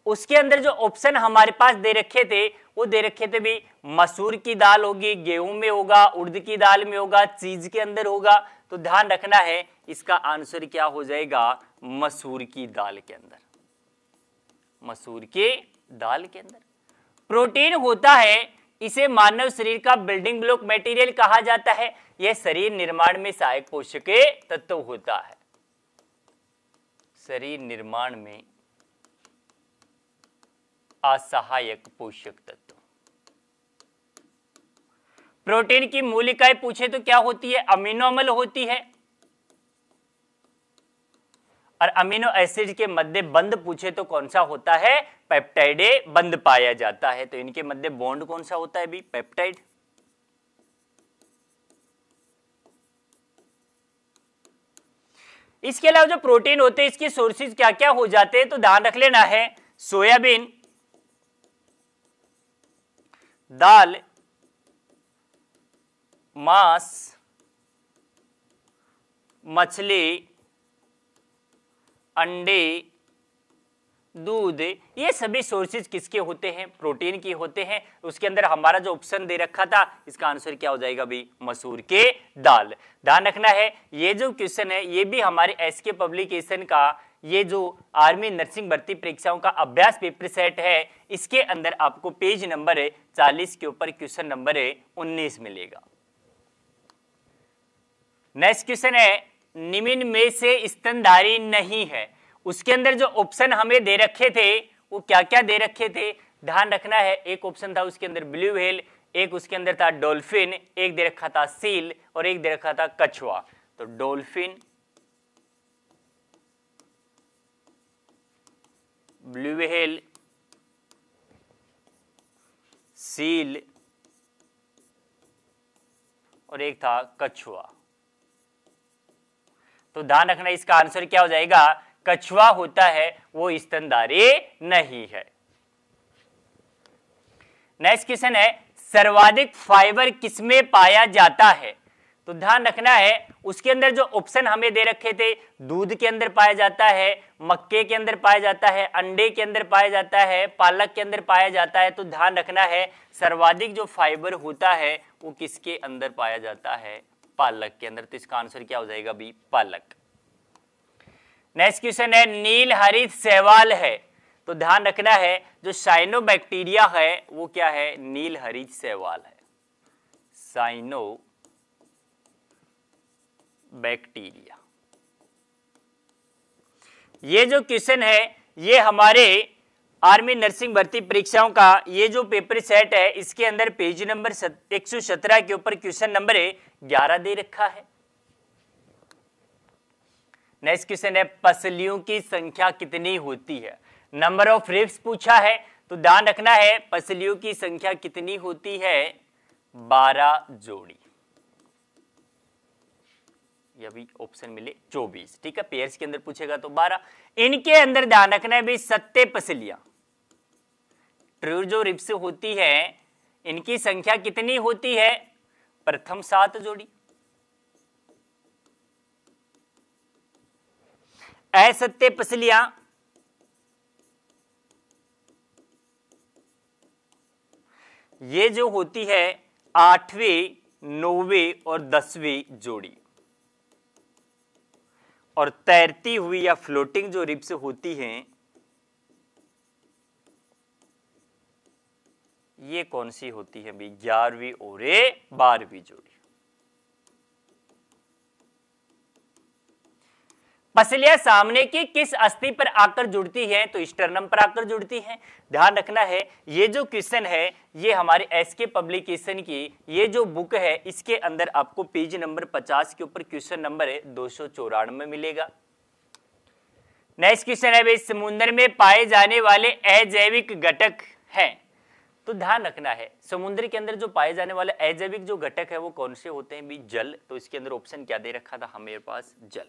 उसके अंदर जो ऑप्शन हमारे पास दे रखे थे वो दे रखे थे भी मसूर की दाल होगी, गेहूं में होगा, उड़द की दाल में होगा, चीज के अंदर होगा। तो ध्यान रखना है इसका आंसर क्या हो जाएगा? मसूर की दाल के अंदर। मसूर की दाल के अंदर प्रोटीन होता है, इसे मानव शरीर का बिल्डिंग ब्लॉक मटेरियल कहा जाता है। यह शरीर निर्माण में सहायक पोषक तत्व होता है। शरीर निर्माण में असहायक पोषक तत्व। प्रोटीन की मूल इकाई पूछे तो क्या होती है? अमीनो अम्ल होती है। और अमीनो एसिड के मध्य बंध पूछे तो कौन सा होता है? पेप्टाइड बंध पाया जाता है। तो इनके मध्य बॉन्ड कौन सा होता है भी? पेप्टाइड। इसके अलावा जो प्रोटीन होते हैं इसके सोर्सेज क्या क्या हो जाते हैं? तो ध्यान रख लेना है सोयाबीन, दाल, मांस, मछली, अंडे, दूध, ये सभी सोर्सेज किसके होते हैं? प्रोटीन के होते हैं। उसके अंदर हमारा जो ऑप्शन दे रखा था इसका आंसर क्या हो जाएगा भी? मसूर के दाल। ध्यान रखना है ये जो क्वेश्चन है ये भी हमारे एसके पब्लिकेशन का ये जो आर्मी नर्सिंग भर्ती परीक्षाओं का अभ्यास पेपर सेट है इसके अंदर आपको पेज नंबर 40 के ऊपर क्वेश्चन नंबर 19 मिलेगा। नेक्स्ट क्वेश्चन है निम्न में से स्तनधारी नहीं है। उसके अंदर जो ऑप्शन हमें दे रखे थे वो क्या क्या दे रखे थे? ध्यान रखना है एक ऑप्शन था उसके अंदर ब्लू व्हेल, एक उसके अंदर था डॉल्फिन, एक दे रखा था सील और एक दे रखा था कछुआ। तो डॉल्फिन, ब्लू व्हेल, सील और एक था कछुआ। तो तो ध्यान रखना इसका आंसर क्या हो जाएगा, कछुआ होता है वो स्तनधारी नहीं है। नेक्स्ट क्वेश्चन है सर्वाधिक फाइबर किसमें पाया जाता है, तो ध्यान रखना है उसके अंदर जो ऑप्शन हमें दे रखे थे, दूध के अंदर पाया जाता है, मक्के के अंदर पाया जाता है, अंडे के अंदर पाया जाता है, पालक के अंदर पाया जाता है। तो ध्यान रखना है सर्वाधिक जो फाइबर होता है वो किसके अंदर पाया जाता है, पालक के अंदर। तो इसका आंसर क्या हो जाएगा भी, पालक। नेक्स्ट क्वेश्चन है नील हरित शैवाल है, तो ध्यान रखना है जो साइनोबैक्टीरिया है वो क्या है, नील हरित शैवाल है, साइनोबैक्टीरिया। ये जो क्वेश्चन है ये हमारे आर्मी नर्सिंग भर्ती परीक्षाओं का ये जो पेपर सेट है इसके अंदर पेज नंबर 117 के ऊपर क्वेश्चन नंबर 11 दे रखा है। नेक्स्ट क्वेश्चन है पसलियों की संख्या कितनी होती है, नंबर ऑफ रिब्स पूछा है। तो ध्यान रखना है पसलियों की संख्या कितनी होती है, 12 जोड़ी, या भी ऑप्शन मिले 24, ठीक है, पेयर्स के अंदर पूछेगा तो 12। इनके अंदर ध्यान रखना है भी 7 पसलियां, ट्रू जो रिब्स होती है इनकी संख्या कितनी होती है, प्रथम 7 जोड़ी, असत्य पसलियां ये जो होती है 8वीं, 9वीं और 10वीं जोड़ी, और तैरती हुई या फ्लोटिंग जो रिब्स होती हैं ये कौन सी होती है भी, 11वीं और 12वीं जोड़ी। पसलियां सामने की किस अस्थि पर आकर जुड़ती हैं, तो स्टर्नम पर आकर जुड़ती हैं। ध्यान रखना है ये जो क्वेश्चन है ये हमारे एसके पब्लिकेशन की ये जो बुक है इसके अंदर आपको पेज नंबर 50 के ऊपर क्वेश्चन नंबर 294 में मिलेगा। नेक्स्ट क्वेश्चन है भाई समुद्र में पाए जाने वाले अजैविक घटक हैं, तो ध्यान रखना है समुद्र के अंदर जो पाए जाने वाले अजैविक जो घटक है वो कौन से होते हैं भी, जल। तो इसके अंदर ऑप्शन क्या दे रखा था हमारे पास, जल,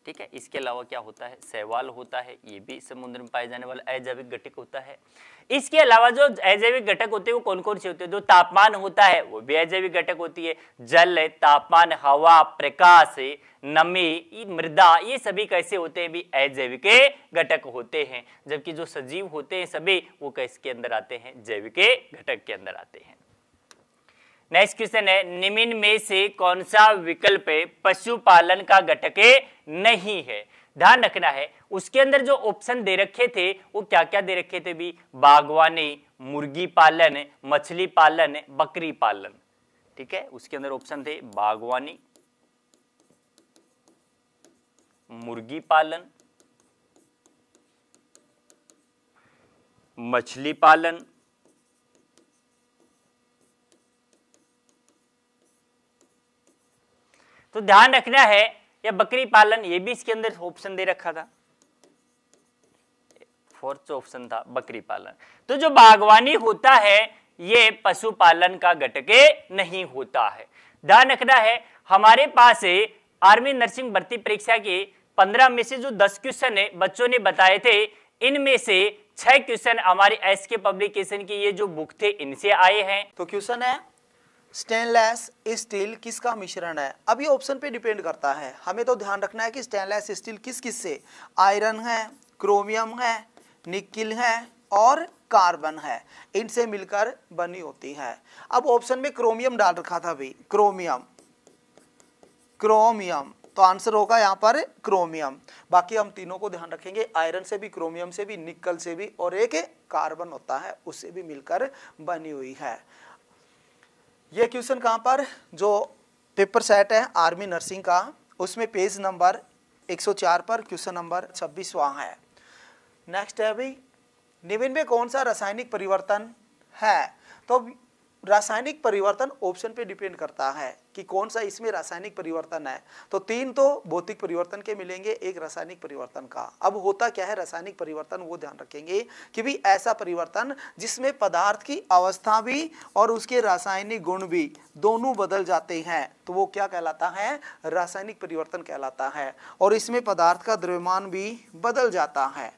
ठीक है। इसके अलावा क्या होता है, शैवाल होता है, ये भी समुद्र में पाए जाने वाला अजैविक घटक होता है। इसके अलावा जो अजैविक घटक होते हैं वो कौन कौन से होते हैं, जो तापमान होता है वो भी अजैविक घटक होती है, जल, तापमान, हवा, प्रकाश, नमी, मृदा, ये सभी कैसे होते हैं भी अजैविक घटक होते हैं। जबकि जो सजीव होते हैं सभी वो किसके अंदर आते हैं, जैविक घटक के अंदर आते हैं। नेक्स्ट क्वेश्चन है निम्न में से कौन सा विकल्प पशुपालन का घटक नहीं है। ध्यान रखना है उसके अंदर जो ऑप्शन दे रखे थे वो क्या क्या दे रखे थे भी, बागवानी, मुर्गी पालन, मछली पालन, बकरी पालन, ठीक है। उसके अंदर ऑप्शन थे बागवानी, मुर्गी पालन, मछली पालन, तो ध्यान रखना है या बकरी पालन, ये भी इसके अंदर ऑप्शन दे रखा था, फोर्थ ऑप्शन था बकरी पालन। तो जो बागवानी होता है ये पशुपालन का घटक नहीं होता है। ध्यान रखना है हमारे पास आर्मी नर्सिंग भर्ती परीक्षा के 15 में से जो 10 क्वेश्चन है बच्चों ने बताए थे, इनमें से 6 क्वेश्चन हमारे एसके पब्लिकेशन की ये जो बुक थे इनसे आए हैं। तो क्वेश्चन है स्टेनलेस स्टील किसका मिश्रण है। अब ये ऑप्शन पे डिपेंड करता है, हमें तो ध्यान रखना है कि स्टेनलेस स्टील किस किस से, आयरन है, क्रोमियम है, निकिल है और कार्बन है, इनसे मिलकर बनी होती है। अब ऑप्शन में क्रोमियम डाल रखा था भाई, क्रोमियम, तो आंसर होगा यहाँ पर क्रोमियम। बाकी हम तीनों को ध्यान रखेंगे, आयरन से भी, क्रोमियम से भी, निकल से भी, और एक कार्बन होता है उससे भी मिलकर बनी हुई है। ये क्वेश्चन कहाँ पर, जो पेपर सेट है आर्मी नर्सिंग का उसमें पेज नंबर 104 पर क्वेश्चन नंबर 26 वहाँ है। नेक्स्ट है भाई निम्न में कौन सा रासायनिक परिवर्तन है। तो रासायनिक परिवर्तन ऑप्शन पे डिपेंड करता है, कि कौन सा इसमें रासायनिक परिवर्तन है, तो 3 तो भौतिक परिवर्तन के मिलेंगे, 1 रासायनिक परिवर्तन का। अब होता क्या है रासायनिक परिवर्तन, वो ध्यान रखेंगे कि भी ऐसा परिवर्तन जिसमें पदार्थ की अवस्था भी और उसके रासायनिक गुण भी दोनों बदल जाते हैं, तो वो क्या कहलाता है, रासायनिक परिवर्तन कहलाता है। और इसमें पदार्थ का द्रव्यमान भी बदल जाता है,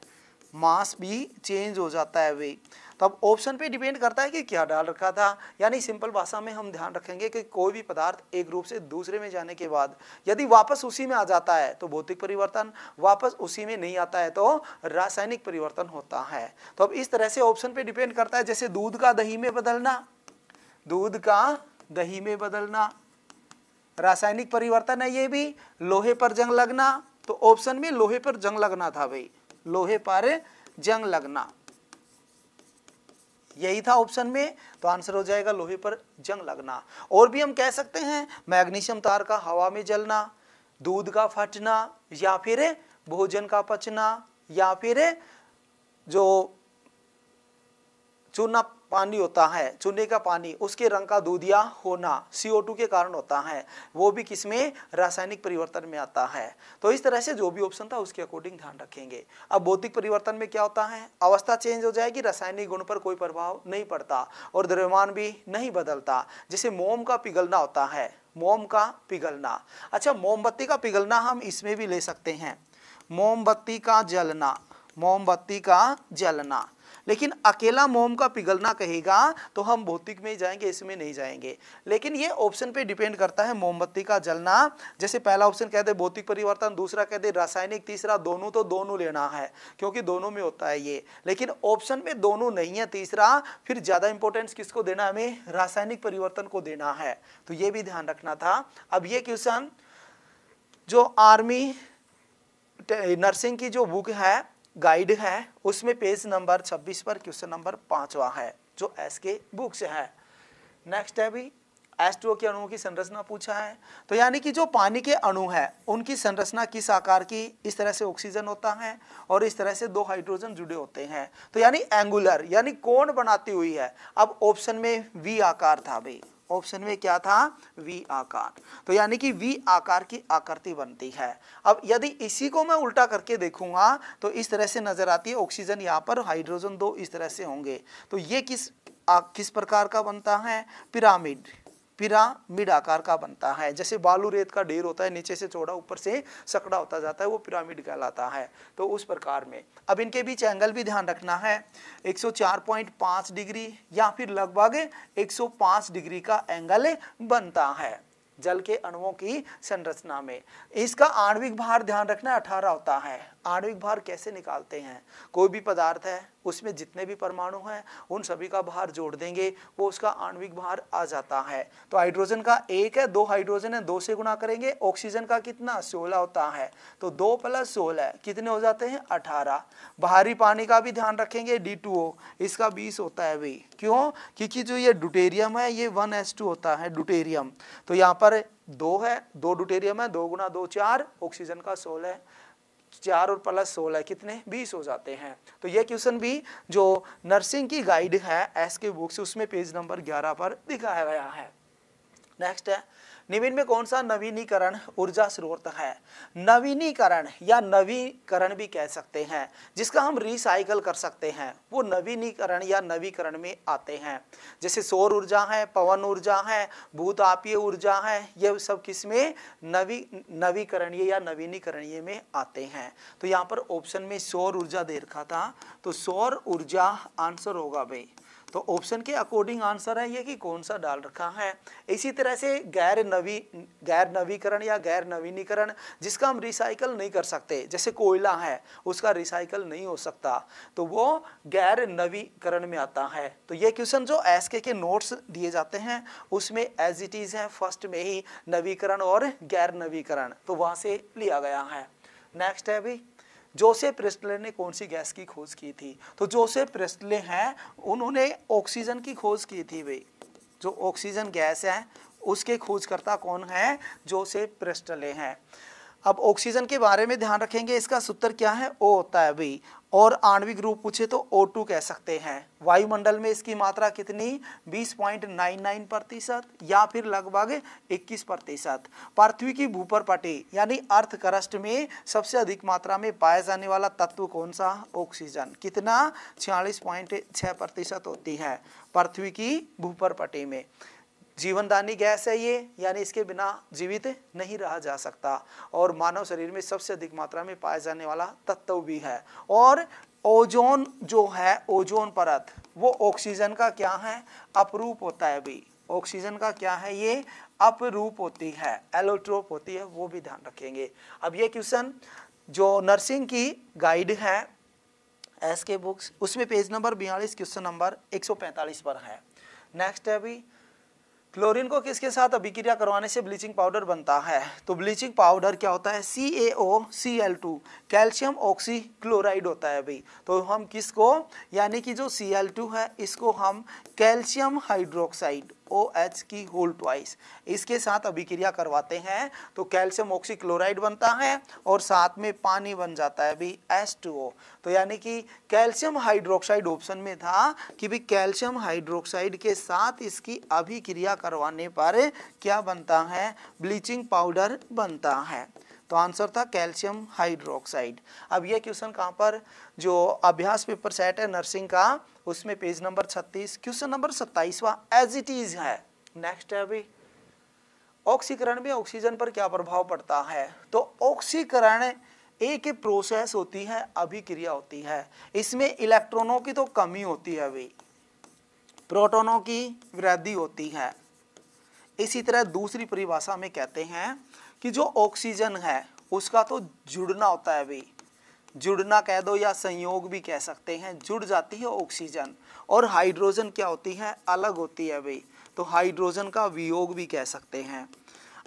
मास भी चेंज हो जाता है वे। तो अब ऑप्शन पे डिपेंड करता है कि क्या डाल रखा था, यानी सिंपल भाषा में हम ध्यान रखेंगे कि कोई भी पदार्थ एक रूप से दूसरे में जाने के बाद यदि वापस उसी में आ जाता है तो भौतिक परिवर्तन, वापस उसी में नहीं आता है तो रासायनिक परिवर्तन होता है। तो अब इस तरह से ऑप्शन पे डिपेंड करता है, जैसे दूध का दही में बदलना, दूध का दही में बदलना रासायनिक परिवर्तन है। ये भी लोहे पर जंग लगना, तो ऑप्शन में लोहे पर जंग लगना था भाई, लोहे पर जंग लगना यही था ऑप्शन में, तो आंसर हो जाएगा लोहे पर जंग लगना। और भी हम कह सकते हैं मैग्नीशियम तार का हवा में जलना, दूध का फटना, या फिर भोजन का पचना, या फिर जो चूना पानी होता है, चूने का पानी, उसके रंग का दूधिया होना CO2 के कारण होता है, वो भी किसमें, रासायनिक परिवर्तन में आता है। तो इस तरह से जो भी ऑप्शन था उसके अकॉर्डिंग ध्यान रखेंगे। अब भौतिक परिवर्तन में क्या होता है, अवस्था चेंज हो जाएगी, रासायनिक गुण पर कोई प्रभाव नहीं पड़ता और द्रव्यमान भी नहीं बदलता। जैसे मोम का पिघलना होता है, मोम का पिघलना। अच्छा, मोमबत्ती का पिघलना हम इसमें भी ले सकते हैं, मोमबत्ती का जलना, मोमबत्ती का जलना। लेकिन अकेला मोम का पिघलना कहेगा तो हम भौतिक में ही जाएंगे, इसमें नहीं जाएंगे। लेकिन ये ऑप्शन पे डिपेंड करता है, मोमबत्ती का जलना, जैसे पहला ऑप्शन कह दे भौतिक परिवर्तन, दूसरा कह दे रासायनिक, तीसरा दोनों, तो दोनों लेना है क्योंकि दोनों में होता है ये। लेकिन ऑप्शन में दोनों नहीं है तीसरा, फिर ज्यादा इंपॉर्टेंस किसको देना है, हमें रासायनिक परिवर्तन को देना है, तो ये भी ध्यान रखना था। अब ये क्वेश्चन जो आर्मी नर्सिंग की जो बुक है, गाइड है, उसमें पेज नंबर 26 पर क्वेश्चन नंबर 5वां है जो एसके बुक से है। नेक्स्ट है भी H2O के अणुओं की संरचना पूछा है। तो यानी कि जो पानी के अणु है उनकी संरचना किस आकार की, इस तरह से ऑक्सीजन होता है और इस तरह से 2 हाइड्रोजन जुड़े होते हैं, तो यानी एंगुलर यानी कोण बनाती हुई है। अब ऑप्शन में V आकार था भाई, ऑप्शन में क्या था, V आकार, तो यानी कि V आकार की आकृति बनती है। अब यदि इसी को मैं उल्टा करके देखूंगा तो इस तरह से नजर आती है, ऑक्सीजन यहाँ पर, हाइड्रोजन 2 इस तरह से होंगे, तो ये किस प्रकार का बनता है, पिरामिड, पिरामिड आकार का बनता है। जैसे बालू रेत का ढेर होता है, नीचे से चौड़ा ऊपर से सकड़ा होता जाता है, वो पिरामिड कहलाता है, तो उस प्रकार में। अब इनके बीच एंगल भी ध्यान रखना है, 104.5 डिग्री या फिर लगभग 105 डिग्री का एंगल बनता है जल के अणुओं की संरचना में। इसका आणविक भार ध्यान रखना 18 होता है। आणविक भार कैसे निकालते हैं, कोई भी पदार्थ है उसमें जितने भी परमाणु हैं उन सभी का भार जोड़ देंगे, वो उसका आणविक भार आ जाता है। तो हाइड्रोजन का 1 है, 2 हाइड्रोजन है, 2 से गुणा करेंगे। ऑक्सीजन का कितना, 16 होता है, तो 2 + 16 कितने हो जाते हैं, 18। बाहरी पानी का भी ध्यान रखेंगे, D2O, इसका 20 होता है भाई, क्यों, क्योंकि जो ये ड्यूटेरियम है ये 1s2 होता है ड्यूटेरियम, तो यहाँ पर 2 है, 2 ड्यूटेरियम है, 2 × 2 4, ऑक्सीजन का 16 है, 4 और +16 कितने, 20 हो जाते हैं। तो ये क्वेश्चन भी जो नर्सिंग की गाइड है एसके बुक से, उसमें पेज नंबर 11 पर दिखाया गया है। नेक्स्ट है, निम्न में कौन सा नवीनीकरण ऊर्जा स्रोत है। नवीनीकरण या नवीकरण भी कह सकते हैं, जिसका हम रिसाइकल कर सकते हैं, वो नवीनीकरण या नवीकरण में आते हैं। जैसे सौर ऊर्जा है, पवन ऊर्जा है, भूतापीय ऊर्जा है, ये सब किसमें, नवीकरणीय या नवीनीकरणीय में आते हैं। तो यहाँ पर ऑप्शन में सौर ऊर्जा दे रखा था, तो सौर ऊर्जा आंसर होगा भाई। तो ऑप्शन के अकॉर्डिंग आंसर है ये कि कौन सा डाल रखा है। इसी तरह से गैर नवीकरण या गैर नवीनीकरण, जिसका हम रिसाइकल नहीं कर सकते, जैसे कोयला है उसका रिसाइकल नहीं हो सकता, तो वो गैर नवीकरण में आता है। तो ये क्वेश्चन जो एसके के नोट्स दिए जाते हैं उसमें एज इट इज है, फर्स्ट में ही नवीकरण और गैर नवीकरण, तो वहां से लिया गया है। नेक्स्ट है भी, जोसेफ प्रेस्टले ने कौन सी गैस की खोज की थी। तो जोसेफ प्रेस्टले हैं, उन्होंने ऑक्सीजन की खोज की थी भाई। जो ऑक्सीजन गैस है उसके खोजकर्ता कौन है, जोसेफ प्रेस्टले हैं। अब ऑक्सीजन के बारे में ध्यान रखेंगे, इसका सूत्र क्या है, O होता है भाई। और आणविक रूप पूछे तो O2 कह सकते हैं। वायुमंडल में इसकी मात्रा कितनी 20.99% या फिर लगभग 21%। पृथ्वी की भूपर पटे यानी अर्थ क्रस्ट में सबसे अधिक मात्रा में पाया जाने वाला तत्व कौन सा, ऑक्सीजन, कितना 46.6% होती है पृथ्वी की भूपर पटे में। जीवनदानी गैस है ये, यानी इसके बिना जीवित नहीं रहा जा सकता, और मानव शरीर में सबसे अधिक मात्रा में पाया जाने वाला तत्व भी है। और ओजोन जो है, ओजोन परत, वो ऑक्सीजन का क्या है, अपरूप होता है भाई। ऑक्सीजन का क्या है, ये अपरूप होती है, एलोट्रोप होती है, वो भी ध्यान रखेंगे। अब ये क्वेश्चन जो नर्सिंग की गाइड है एसके बुक्स, उसमें पेज नंबर 42 क्वेश्चन नंबर 145 पर है। नेक्स्ट है अभी, क्लोरीन को किसके साथ अभिक्रिया करवाने से ब्लीचिंग पाउडर बनता है। तो ब्लीचिंग पाउडर क्या होता है, CaOCl2 कैल्शियम ऑक्सी क्लोराइड होता है भाई। तो हम किसको, यानी कि जो Cl2 है इसको हम कैल्शियम हाइड्रोक्साइड OH की होल ट्वाइस इसके साथ अभिक्रिया करवाते हैं तो कैल्शियम ऑक्सी क्लोराइड बनता है और साथ में पानी बन जाता है भी H2O। तो यानी कि कैल्शियम हाइड्रोक्साइड ऑप्शन में था कि भी कैल्शियम हाइड्रोक्साइड के साथ इसकी अभिक्रिया करवाने पर क्या बनता है, ब्लीचिंग पाउडर बनता है। तो आंसर था कैल्शियम हाइड्रोक्साइड। अब ये क्वेश्चन कहाँ पर, जो अभ्यास पेपर सेट है नर्सिंग का, उसमें पेज नंबर 36 क्वेश्चन नंबर 27वां एज इट इज है। नेक्स्ट है अभी, ऑक्सीकरण में ऑक्सीजन पर क्या प्रभाव पड़ता है। तो ऑक्सीकरण एक प्रोसेस होती है, अभिक्रिया होती है, इसमें इलेक्ट्रॉनों की तो कमी होती है अभी, प्रोटॉनों की वृद्धि होती है। इसी तरह दूसरी परिभाषा में कहते हैं कि जो ऑक्सीजन है उसका तो जुड़ना होता है भाई, जुड़ना कह दो या संयोग भी कह सकते हैं, जुड़ जाती है ऑक्सीजन। और हाइड्रोजन क्या होती है, अलग होती है भाई, तो हाइड्रोजन का वियोग भी कह सकते हैं।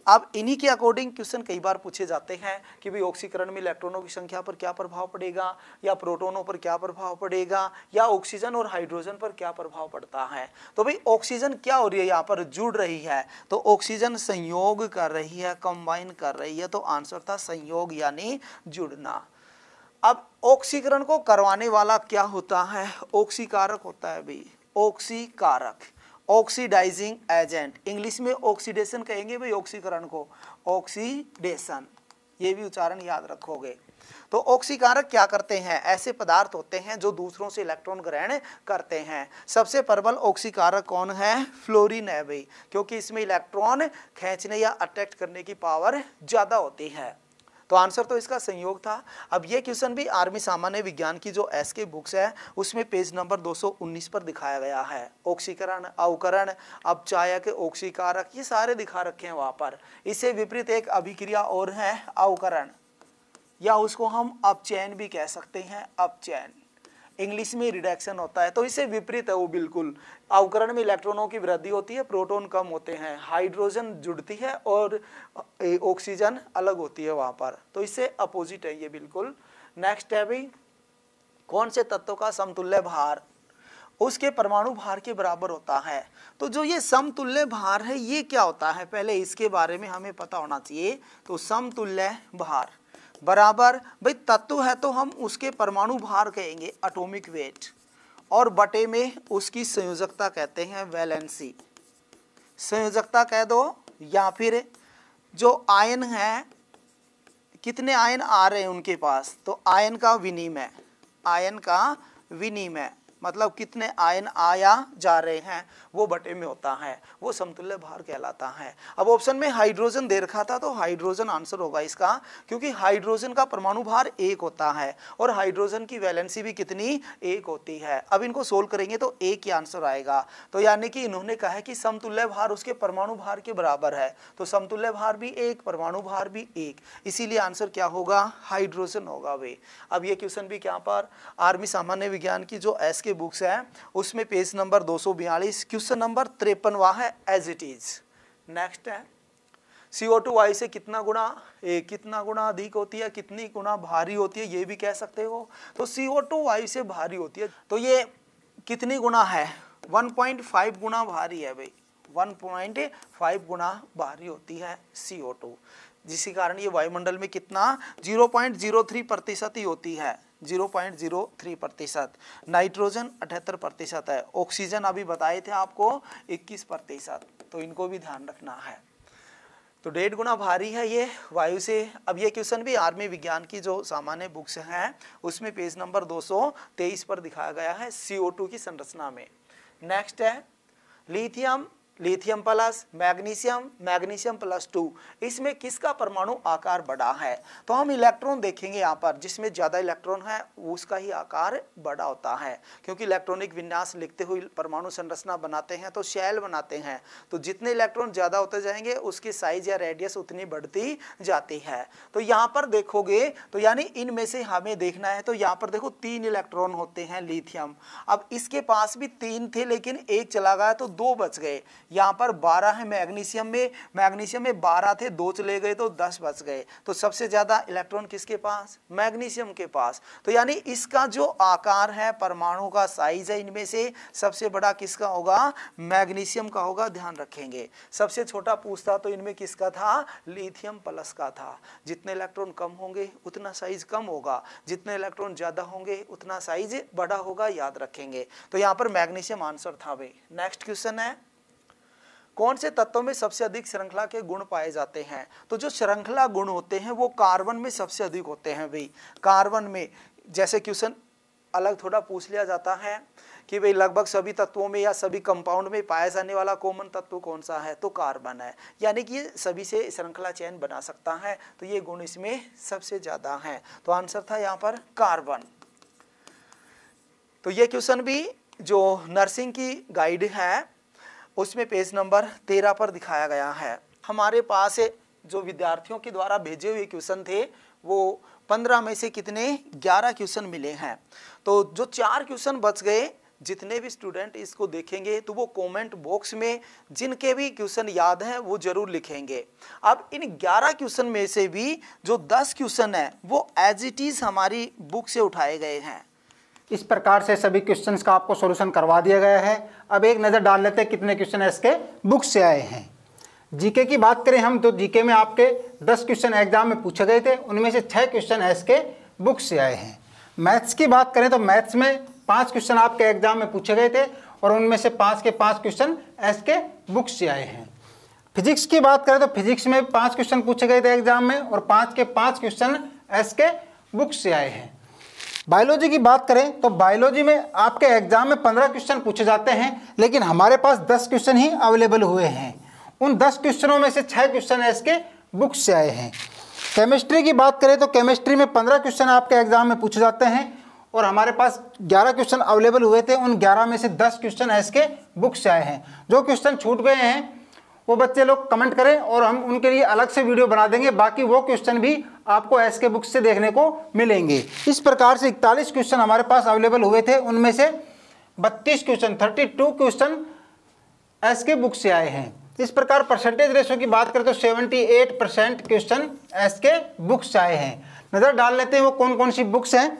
अब इन्हीं के अकॉर्डिंग क्वेश्चन कई बार पूछे जाते हैं कि भाई ऑक्सीकरण में इलेक्ट्रॉनों की संख्या पर क्या प्रभाव पड़ेगा, या प्रोटॉनों पर क्या प्रभाव पड़ेगा, या ऑक्सीजन और हाइड्रोजन पर क्या प्रभाव पड़ता है। तो भाई ऑक्सीजन क्या हो रही है, यहाँ पर जुड़ रही है, तो ऑक्सीजन संयोग कर रही है, कंबाइन कर रही है, तो आंसर था संयोग यानी जुड़ना। अब ऑक्सीकरण को करवाने वाला क्या होता है, ऑक्सीकारक होता है भाई, ऑक्सीकारक, ऑक्सीडाइजिंग एजेंट, इंग्लिश में ऑक्सीडेशन कहेंगे भाई ऑक्सीकरण को, ऑक्सीडेशन, ये भी उच्चारण याद रखोगे। तो ऑक्सीकारक क्या करते हैं, ऐसे पदार्थ होते हैं जो दूसरों से इलेक्ट्रॉन ग्रहण करते हैं। सबसे प्रबल ऑक्सीकारक कौन है, फ्लोरीन है भाई, क्योंकि इसमें इलेक्ट्रॉन खींचने या अट्रैक्ट करने की पावर ज्यादा होती है। तो आंसर तो इसका संयोग था। अब ये क्वेश्चन भी आर्मी सामान्य विज्ञान की जो एसके बुक्स है उसमें पेज नंबर 219 पर दिखाया गया है। ऑक्सीकरण, अवकरण, अपचायक, ऑक्सीकारक, ये सारे दिखा रखे हैं वहां पर। इससे विपरीत एक अभिक्रिया और है अवकरण, या उसको हम अपचयन भी कह सकते हैं, अपचयन, इंग्लिश में रिडक्शन होता है, तो इससे विपरीत है वो बिल्कुल। अवकरण में इलेक्ट्रॉनों की वृद्धि होती है, प्रोटॉन कम होते हैं, हाइड्रोजन जुड़ती है और ऑक्सीजन अलग होती है वहां पर, तो इससे अपोजिट है ये बिल्कुल। नेक्स्ट है भी, कौन से तत्व का समतुल्य भार उसके परमाणु भार के बराबर होता है। तो जो ये समतुल्य भार है ये क्या होता है, पहले इसके बारे में हमें पता होना चाहिए। तो समतुल्य भार बराबर, भाई तत्व है तो हम उसके परमाणु भार कहेंगे, एटॉमिक वेट, और बटे में उसकी संयोजकता कहते हैं, वैलेंसी, संयोजकता कह दो, या फिर जो आयन है कितने आयन आ रहे हैं उनके पास, तो आयन का विनिमय, आयन का विनिमय मतलब कितने आयन आया जा रहे हैं वो बटे में होता है, वो समतुल्य भार कहलाता है। अब ऑप्शन में हाइड्रोजन दे रखा था तो हाइड्रोजन आंसर होगा इसका, क्योंकि हाइड्रोजन का परमाणु भार 1 होता है और हाइड्रोजन की वैलेंसी भी कितनी, 1 होती है। अब इनको सोल्व करेंगे तो 1 ही आंसर आएगा। तो यानी कि इन्होंने कहा है कि समतुल्य भार उसके परमाणु भार के बराबर है, तो समतुल्य भार भी 1, परमाणु भार भी 1, इसीलिए आंसर क्या होगा, हाइड्रोजन होगा वे। अब ये क्वेश्चन भी क्या पर आर्मी सामान्य विज्ञान की जो एस के बुक्स है उसमें पेज नंबर 242 क्वेश्चन नंबर 53वां है, एज इट इज। नेक्स्ट है, CO2 वायु से कितना गुना अधिक होती है, कितनी गुना भारी होती है, ये भी कह सकते हो। तो CO2 वायु से भारी होती है, तो ये कितनी गुना है, 1.5 गुना भारी है भाई, 1.5 गुना भारी होती है CO2, जिसके कारण ये वायुमंडल में कितना 0.03% ही होती है, 0.03%, नाइट्रोजन 78% है, ऑक्सीजन अभी बताए थे आपको 21%, तो इनको भी ध्यान रखना है। तो 1.5 गुना भारी है ये वायु से। अब ये क्वेश्चन भी आर्मी विज्ञान की जो सामान्य बुक्स हैं उसमें पेज नंबर 223 पर दिखाया गया है CO2 की संरचना में। नेक्स्ट है lithium, lithium plus, magnesium, magnesium plus 2, इसमें किसका परमाणु आकार बड़ा है? तो हम इलेक्ट्रॉन देखेंगे यहाँ पर, जिसमें ज़्यादा इलेक्ट्रॉन है उसका ही आकार बड़ा होता है, क्योंकि इलेक्ट्रॉनिक विन्यास लिखते हुए परमाणु संरचना बनाते हैं तो शेल बनाते हैं, तो जितने इलेक्ट्रॉन ज़्यादा होते जाएंगे उसकी साइज या रेडियस उतनी बढ़ती जाती है। तो यहाँ पर देखोगे तो यानी इनमें से हमें देखना है, तो यहाँ पर देखो 3 इलेक्ट्रॉन होते हैं लिथियम। अब इसके पास भी 3 थे लेकिन एक चला गया तो 2 बच गए। यहाँ पर 12 है मैग्नीशियम में 12 थे, 2 चले गए तो 10 बच गए। तो सबसे ज्यादा इलेक्ट्रॉन किसके पास? मैग्नीशियम के पास। तो यानी इसका जो आकार है, परमाणु का साइज है, इनमें से सबसे बड़ा किसका होगा? मैग्नीशियम का होगा, ध्यान रखेंगे। सबसे छोटा पूछता तो इनमें किसका था? लिथियम प्लस का था। जितने इलेक्ट्रॉन कम होंगे उतना साइज कम होगा, जितने इलेक्ट्रॉन ज्यादा होंगे उतना साइज बड़ा होगा, याद रखेंगे। तो यहाँ पर मैग्नीशियम आंसर था भाई। नेक्स्ट क्वेश्चन है कौन से तत्वों में सबसे अधिक श्रृंखला के गुण पाए जाते हैं? तो जो श्रृंखला गुण होते हैं वो कार्बन में सबसे अधिक होते हैं भाई। कार्बन में जैसे क्वेश्चन अलग थोड़ा पूछ लिया जाता है कि भाई लगभग सभी तत्वों में या सभी कंपाउंड में पाया जाने वाला कॉमन तत्व कौन सा है? तो कार्बन है, यानी कि ये सभी से श्रृंखला चयन बना सकता है, तो ये गुण इसमें सबसे ज्यादा है। तो आंसर था यहाँ पर कार्बन। तो ये क्वेश्चन भी जो नर्सिंग की गाइड है उसमें पेज नंबर 13 पर दिखाया गया है। हमारे पास जो विद्यार्थियों के द्वारा भेजे हुए क्वेश्चन थे वो 15 में से कितने? 11 क्वेश्चन मिले हैं। तो जो 4 क्वेश्चन बच गए, जितने भी स्टूडेंट इसको देखेंगे तो वो कमेंट बॉक्स में जिनके भी क्वेश्चन याद हैं वो जरूर लिखेंगे। अब इन 11 क्वेश्चन में से भी जो 10 क्वेश्चन है वो एज इट इज हमारी बुक से उठाए गए हैं। इस प्रकार से सभी क्वेश्चंस का आपको सॉल्यूशन करवा दिया गया है। अब एक नज़र डाल लेते हैं कितने क्वेश्चन इसके बुक से आए हैं। जीके की बात करें हम तो जीके में आपके 10 क्वेश्चन एग्जाम में पूछे गए थे, उनमें से 6 क्वेश्चन इसके बुक से आए हैं। मैथ्स की बात करें तो मैथ्स में 5 क्वेश्चन आपके एग्जाम में पूछे गए थे और उनमें से 5 के 5 क्वेश्चन इसके बुक से आए हैं। फिजिक्स की बात करें तो फिजिक्स में 5 क्वेश्चन पूछे गए थे एग्जाम में और 5 के 5 क्वेश्चन इसके बुक से आए हैं। बायोलॉजी की बात करें तो बायोलॉजी में आपके एग्जाम में 15 क्वेश्चन पूछे जाते हैं, लेकिन हमारे पास 10 क्वेश्चन ही अवेलेबल हुए हैं। उन 10 क्वेश्चनों में से 6 क्वेश्चन इसके बुक से आए हैं। केमिस्ट्री की बात करें तो केमिस्ट्री में 15 क्वेश्चन आपके एग्जाम में पूछे जाते हैं और हमारे पास 11 क्वेश्चन अवेलेबल हुए थे, उन 11 में से 10 क्वेश्चन इसके बुक से आए हैं। जो क्वेश्चन छूट गए हैं वो बच्चे लोग कमेंट करें और हम उनके लिए अलग से वीडियो बना देंगे, बाकी वो क्वेश्चन भी आपको एसके बुक से देखने को मिलेंगे। इस प्रकार से 41 क्वेश्चन हमारे पास अवेलेबल हुए थे, उनमें से 32 क्वेश्चन 32 क्वेश्चन एसके बुक से आए हैं। इस प्रकार परसेंटेज रेशो की बात करें तो 78% क्वेश्चन एसके बुक से आए हैं। नजर डाल लेते हैं वो कौन कौन सी बुक्स हैं।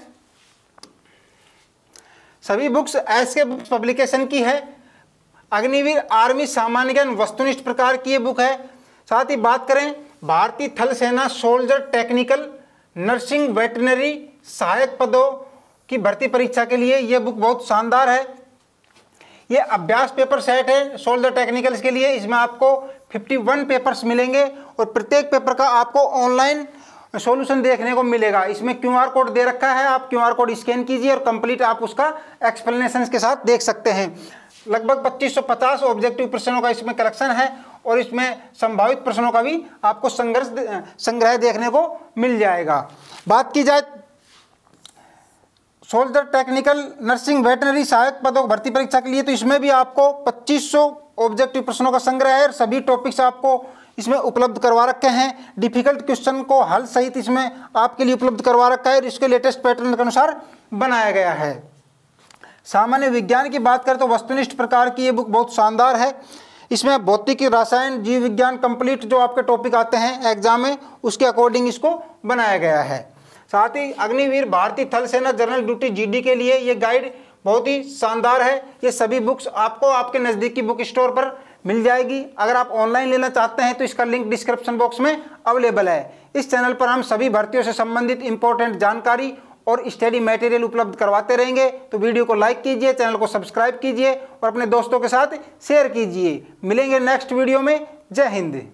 सभी बुक्स एसके बुक्स पब्लिकेशन की है। अग्निवीर आर्मी सामान्य ज्ञान वस्तुनिष्ठ प्रकार की ये बुक है। साथ ही बात करें भारतीय थल सेना सोल्जर टेक्निकल नर्सिंग वेटरनरी सहायक पदों की भर्ती परीक्षा के लिए ये बुक बहुत शानदार है। ये अभ्यास पेपर सेट है सोल्जर टेक्निकल्स के लिए। इसमें आपको 51 पेपर्स मिलेंगे और प्रत्येक पेपर का आपको ऑनलाइन सॉल्यूशन देखने को मिलेगा। इसमें QR कोड दे रखा है, आप QR कोड स्कैन कीजिए और कंप्लीट आप उसका एक्सप्लेनेशन के साथ देख सकते हैं। लगभग 2550 ऑब्जेक्टिव प्रश्नों का इसमें कलेक्शन है और इसमें संभावित प्रश्नों का भी आपको संग्रह देखने को मिल जाएगा। बात की जाए सोल्जर टेक्निकल नर्सिंग वेटरनरी सहायक पदों भर्ती परीक्षा के लिए तो इसमें भी आपको 2500 ऑब्जेक्टिव प्रश्नों का संग्रह है और सभी टॉपिक्स आपको इसमें उपलब्ध करवा रखे हैं। डिफिकल्ट क्वेश्चन को हल सहित इसमें आपके लिए उपलब्ध करवा रखा है और इसके लेटेस्ट पैटर्न के अनुसार बनाया गया है। सामान्य विज्ञान की बात करें तो वस्तुनिष्ठ प्रकार की ये बुक बहुत शानदार है। इसमें भौतिकी, रसायन, जीव विज्ञान कंप्लीट जो आपके टॉपिक आते हैं एग्जाम में उसके अकॉर्डिंग इसको बनाया गया है। साथ ही अग्निवीर भारतीय थल सेना जनरल ड्यूटी GD के लिए ये गाइड बहुत ही शानदार है। ये सभी बुक्स आपको आपके नज़दीकी बुक स्टोर पर मिल जाएगी। अगर आप ऑनलाइन लेना चाहते हैं तो इसका लिंक डिस्क्रिप्शन बॉक्स में अवेलेबल है। इस चैनल पर हम सभी भर्तियों से संबंधित इंपॉर्टेंट जानकारी और स्टडी मटेरियल उपलब्ध करवाते रहेंगे। तो वीडियो को लाइक कीजिए, चैनल को सब्सक्राइब कीजिए और अपने दोस्तों के साथ शेयर कीजिए। मिलेंगे नेक्स्ट वीडियो में। जय हिंद।